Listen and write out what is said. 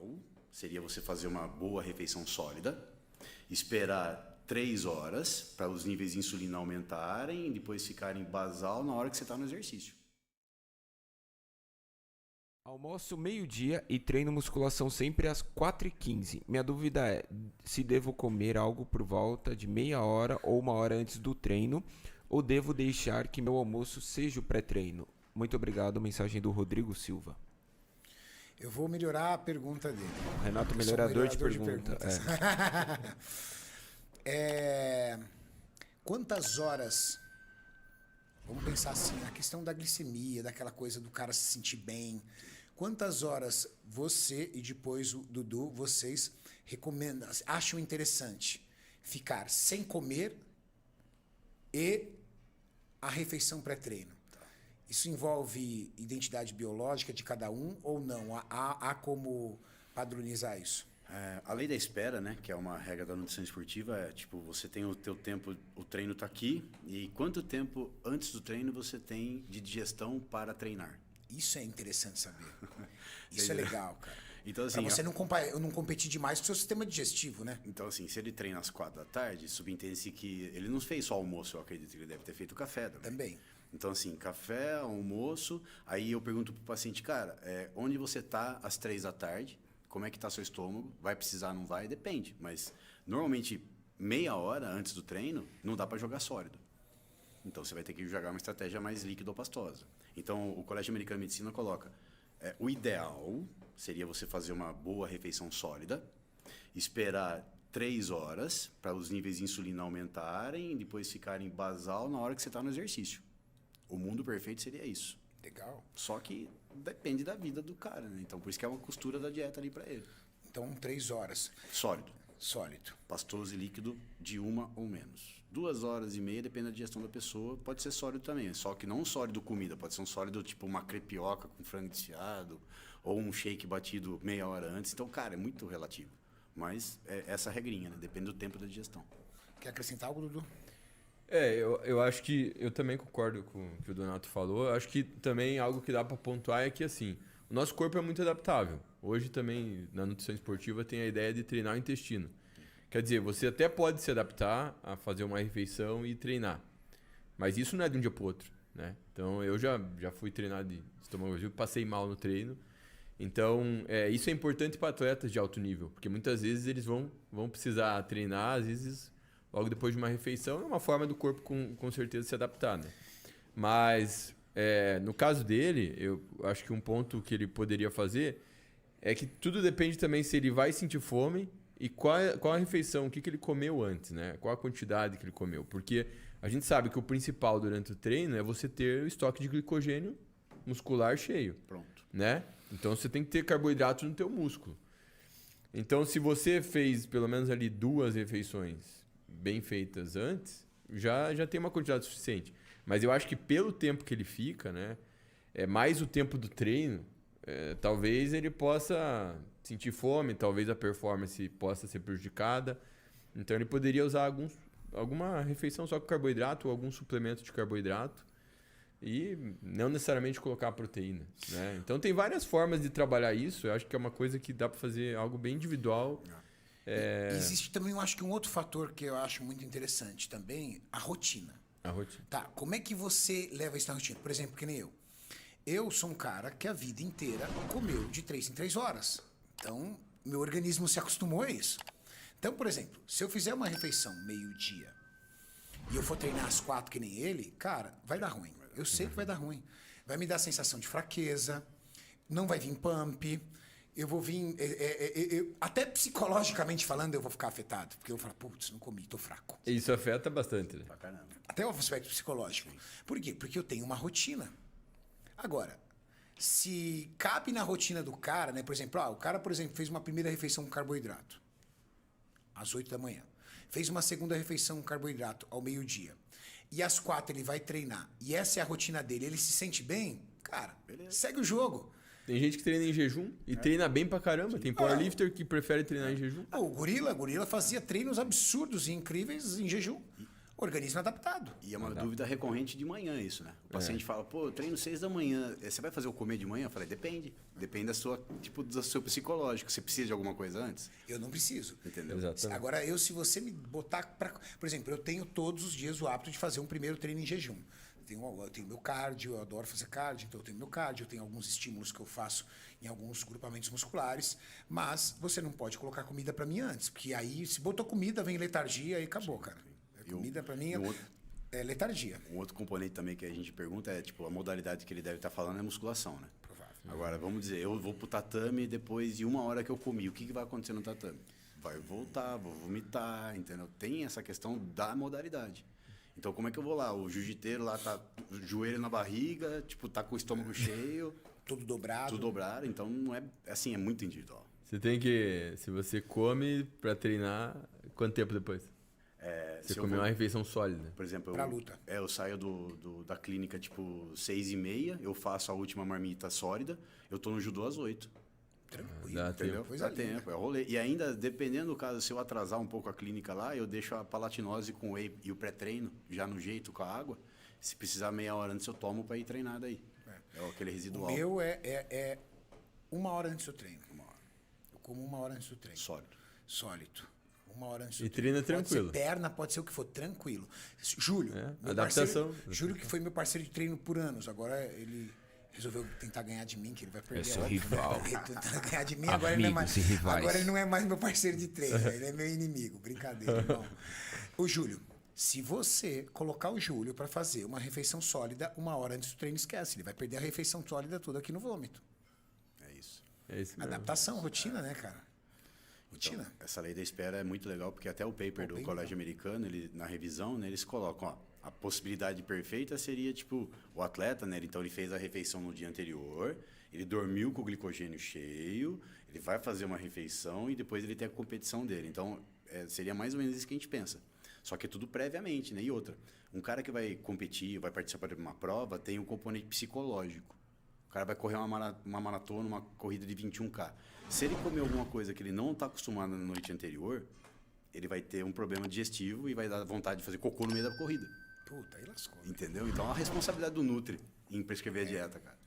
ideal seria você fazer uma boa refeição sólida, esperar 3 horas para os níveis de insulina aumentarem e depois ficarem basal na hora que você está no exercício. Almoço meio-dia e treino musculação sempre às 4h15. Minha dúvida é se devo comer algo por volta de meia hora ou uma hora antes do treino, ou devo deixar que meu almoço seja o pré-treino? Muito obrigado, mensagem do Rodrigo Silva. Eu vou melhorar a pergunta dele. Renato, Eu sou um melhorador de melhorador pergunta. Quantas horas... Vamos pensar assim, a questão da glicemia, daquela coisa do cara se sentir bem. Quantas horas você e depois o Dudu, vocês recomendam, acham interessante ficar sem comer e a refeição pré-treino? Isso envolve identidade biológica de cada um ou não? Há como padronizar isso? A lei da espera, né, que é uma regra da nutrição esportiva, é tipo, você tem o teu tempo, o treino tá aqui, e quanto tempo antes do treino você tem de digestão para treinar? Isso é interessante saber. Isso é legal, cara. Então, assim, pra você não competir demais com o seu sistema digestivo, né? Então, assim, se ele treina às 4 da tarde, subentende-se que ele não fez só almoço, eu acredito que ele deve ter feito café também. Então, assim, café, almoço, aí eu pergunto pro paciente, cara, onde você tá às 3 da tarde? Como é que tá seu estômago? Vai precisar, não vai? Depende. Mas, normalmente, meia hora antes do treino, não dá para jogar sólido. Então, você vai ter que jogar uma estratégia mais líquida ou pastosa. Então, o Colégio Americano de Medicina coloca, o ideal seria você fazer uma boa refeição sólida, esperar 3 horas para os níveis de insulina aumentarem e depois ficarem basal na hora que você está no exercício. O mundo perfeito seria isso. Legal. Só que depende da vida do cara, né? Então, por isso que é uma costura da dieta ali para ele. Então, 3 horas. Sólido. Sólido. Pastoso e líquido de 1 ou menos. 2 horas e meia, depende da digestão da pessoa, pode ser sólido também. Só que não um sólido comida, pode ser um sólido tipo uma crepioca com frango desfiado ou um shake batido meia hora antes. Então, cara, é muito relativo. Mas é essa regrinha, né? Depende do tempo da digestão. Quer acrescentar algo, Dudu? Eu acho que eu também concordo com o que o Donato falou. Eu acho que também algo que dá para pontuar é que assim, o nosso corpo é muito adaptável. Hoje também na nutrição esportiva tem a ideia de treinar o intestino. Quer dizer, você até pode se adaptar a fazer uma refeição e treinar. Mas isso não é de um dia para o outro, né? Então eu já fui treinar de estômago vazio, passei mal no treino. Então isso é importante para atletas de alto nível, porque muitas vezes eles vão precisar treinar, às vezes logo depois de uma refeição, é uma forma do corpo com certeza se adaptar, né? Mas no caso dele, eu acho que um ponto que ele poderia fazer é que tudo depende também se ele vai sentir fome e qual a refeição, o que ele comeu antes, né? Qual a quantidade que ele comeu. Porque a gente sabe que o principal durante o treino é você ter o estoque de glicogênio muscular cheio. Pronto. Né? Então você tem que ter carboidrato no teu músculo. Então se você fez pelo menos ali 2 refeições bem feitas antes, já tem uma quantidade suficiente. Mas eu acho que pelo tempo que ele fica, né, mais o tempo do treino, talvez ele possa sentir fome, talvez a performance possa ser prejudicada. Então ele poderia usar alguma refeição só com carboidrato ou algum suplemento de carboidrato e não necessariamente colocar proteína, né? Então tem várias formas de trabalhar isso. Eu acho que é uma coisa que dá para fazer algo bem individual. Existe também, eu acho que um outro fator que eu acho muito interessante também, a rotina. A rotina. Tá, como é que você leva isso na rotina? Por exemplo, que nem eu. Eu sou um cara que a vida inteira comeu de 3 em 3 horas. Então, meu organismo se acostumou a isso. Então, por exemplo, se eu fizer uma refeição meio-dia e eu for treinar às 4 que nem ele, cara, vai dar ruim. Eu sei que vai dar ruim. Vai me dar sensação de fraqueza, não vai vir pump, eu vou vir... até psicologicamente falando, eu vou ficar afetado. Porque eu vou falar, putz, não comi, tô fraco. Isso afeta bastante, né? Pra caramba. Até o aspecto psicológico. Por quê? Porque eu tenho uma rotina. Agora, se cabe na rotina do cara, né? Por exemplo, o cara, por exemplo, fez uma primeira refeição com carboidrato às 8 da manhã. Fez uma segunda refeição com carboidrato ao meio-dia. E às 4 ele vai treinar. E essa é a rotina dele. Ele se sente bem? Cara, beleza. Segue o jogo. Tem gente que treina em jejum e treina bem pra caramba. Tem powerlifter que prefere treinar em jejum. O Gorila fazia treinos absurdos e incríveis em jejum. organismo adaptado. E é uma dúvida recorrente de manhã isso, né? O paciente fala, pô, eu treino 6 da manhã, você vai fazer o comer de manhã? Eu falei, depende. Depende da sua, tipo, do seu psicológico. Você precisa de alguma coisa antes? Eu não preciso. Entendeu? Exatamente. Agora, se você me botar pra... Por exemplo, eu tenho todos os dias o hábito de fazer um primeiro treino em jejum. Eu tenho meu cardio, eu adoro fazer cardio, então eu tenho meu cardio, eu tenho alguns estímulos que eu faço em alguns grupamentos musculares, mas você não pode colocar comida para mim antes, porque aí, se botou comida, vem letargia e acabou, cara. Comida para mim é letargia. Um outro componente também que a gente pergunta é, tipo, a modalidade que ele deve estar falando é musculação, né? Provável. Agora, vamos dizer, eu vou pro tatame depois de 1 hora que eu comi, o que vai acontecer no tatame? Vai voltar, vou vomitar, entendeu? Tem essa questão da modalidade. Então, como é que eu vou lá? O jiu-jiteiro lá tá joelho na barriga, tipo, tá com o estômago cheio. Tudo dobrado. Tudo dobrado. Então, não é assim, é muito individual. Você tem que... Se você come pra treinar, quanto tempo depois? Você comeu uma refeição sólida. Por exemplo, pra luta. Eu saio da clínica, tipo, 6h30, eu faço a última marmita sólida, eu tô no judô às 8. Tranquilo. Dá Entendeu? Coisa Dá tempo, é rolê. E ainda, dependendo do caso, se eu atrasar um pouco a clínica lá, eu deixo a palatinose com o whey e o pré-treino já no jeito com a água. Se precisar meia hora antes, eu tomo para ir treinar daí. É aquele residual. O meu é 1 hora antes do treino. 1 hora. Eu como 1 hora antes do treino. Sólido. 1 hora antes do treino. E treina tranquilo. Pode ser perna, pode ser o que for, tranquilo. Júlio. Meu adaptação. Parceiro, Júlio, que foi meu parceiro de treino por anos. Agora ele resolveu tentar ganhar de mim, que ele vai perder. É seu rival. Ele tentar ganhar de mim, agora ele não é mais meu parceiro de treino. Ele é meu inimigo. Brincadeira, irmão. O Júlio. Se você colocar o Júlio para fazer uma refeição sólida 1 hora antes do treino, esquece. Ele vai perder a refeição sólida toda aqui no vômito. É isso. É isso mesmo. Adaptação, rotina, né, cara? Rotina. Então, essa lei da espera é muito legal, porque até o paper do Colégio Americano, na revisão, né, eles colocam, ó, a possibilidade perfeita seria, tipo, o atleta, né, então ele fez a refeição no dia anterior, ele dormiu com o glicogênio cheio, ele vai fazer uma refeição e depois ele tem a competição dele. Então, seria mais ou menos isso que a gente pensa. Só que é tudo previamente, né? E outra, um cara que vai competir, vai participar de uma prova, tem um componente psicológico. O cara vai correr uma maratona, uma corrida de 21K. Se ele comer alguma coisa que ele não está acostumado na noite anterior, ele vai ter um problema digestivo e vai dar vontade de fazer cocô no meio da corrida. Puta, aí lascou. Entendeu? Então, a responsabilidade do Nutri em prescrever a dieta, cara.